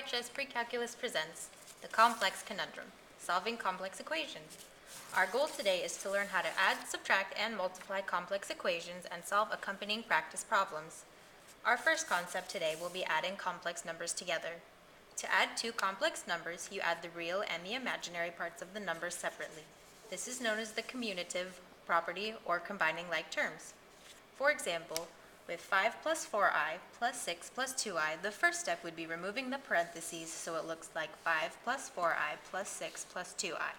RHS Pre-Calculus presents the Complex Conundrum, Solving Complex Equations. Our goal today is to learn how to add, subtract, and multiply complex equations and solve accompanying practice problems. Our first concept today will be adding complex numbers together. To add two complex numbers, you add the real and the imaginary parts of the numbers separately. This is known as the commutative property or combining like terms. For example, with 5 plus 4i plus 6 plus 2i, the first step would be removing the parentheses so it looks like 5 plus 4i plus 6 plus 2i.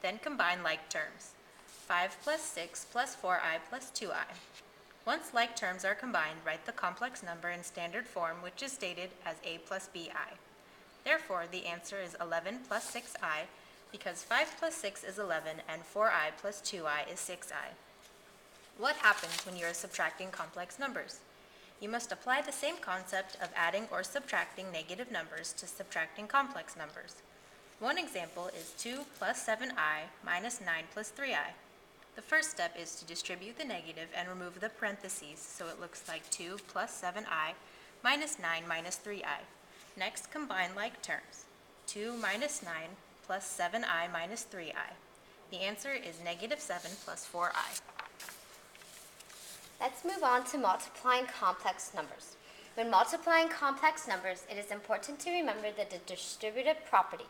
Then combine like terms. 5 plus 6 plus 4i plus 2i. Once like terms are combined, write the complex number in standard form, which is stated as a plus bi. Therefore, the answer is 11 plus 6i, because 5 plus 6 is 11 and 4i plus 2i is 6i. What happens when you are subtracting complex numbers? You must apply the same concept of adding or subtracting negative numbers to subtracting complex numbers. One example is 2 plus 7i minus 9 plus 3i. The first step is to distribute the negative and remove the parentheses so it looks like 2 plus 7i minus 9 minus 3i. Next, combine like terms. 2 minus 9 plus 7i minus 3i. The answer is negative 7 plus 4i. Let's move on to multiplying complex numbers. When multiplying complex numbers, it is important to remember the distributive property.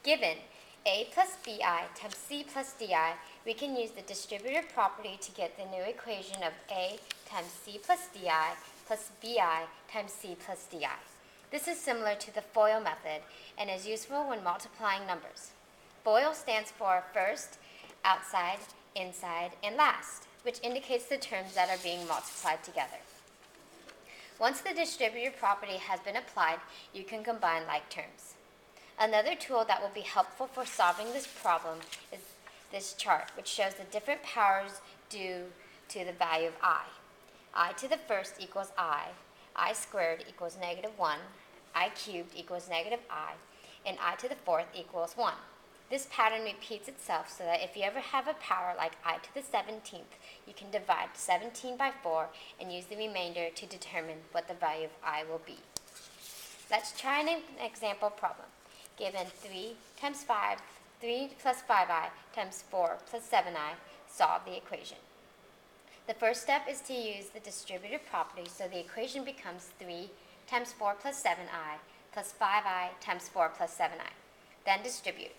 Given a plus bi times c plus di, we can use the distributive property to get the new equation of a times c plus di plus bi times c plus di. This is similar to the FOIL method and is useful when multiplying numbers. FOIL stands for first, outside, inside, and last, which indicates the terms that are being multiplied together. Once the distributive property has been applied, you can combine like terms. Another tool that will be helpful for solving this problem is this chart, which shows the different powers due to the value of I to the first equals I squared equals negative 1, I cubed equals negative I, and I to the fourth equals 1. This pattern repeats itself so that if you ever have a power like I to the 17th, you can divide 17 by 4 and use the remainder to determine what the value of I will be. Let's try an example problem. Given 3 plus 5i times 4 plus 7i, solve the equation. The first step is to use the distributive property, so the equation becomes 3 times 4 plus 7i plus 5i times 4 plus 7i. Then distribute.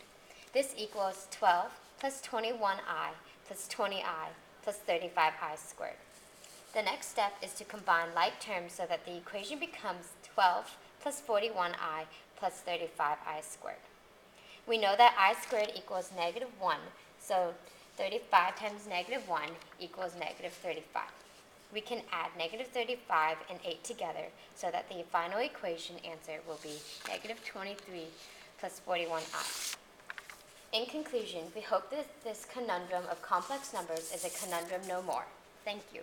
This equals 12 plus 21i plus 20i plus 35i squared. The next step is to combine like terms so that the equation becomes 12 plus 41i plus 35i squared. We know that I squared equals negative 1, so 35 times negative 1 equals negative 35. We can add negative 35 and 8 together so that the final equation answer will be negative 23 plus 41i. In conclusion, we hope that this conundrum of complex numbers is a conundrum no more. Thank you.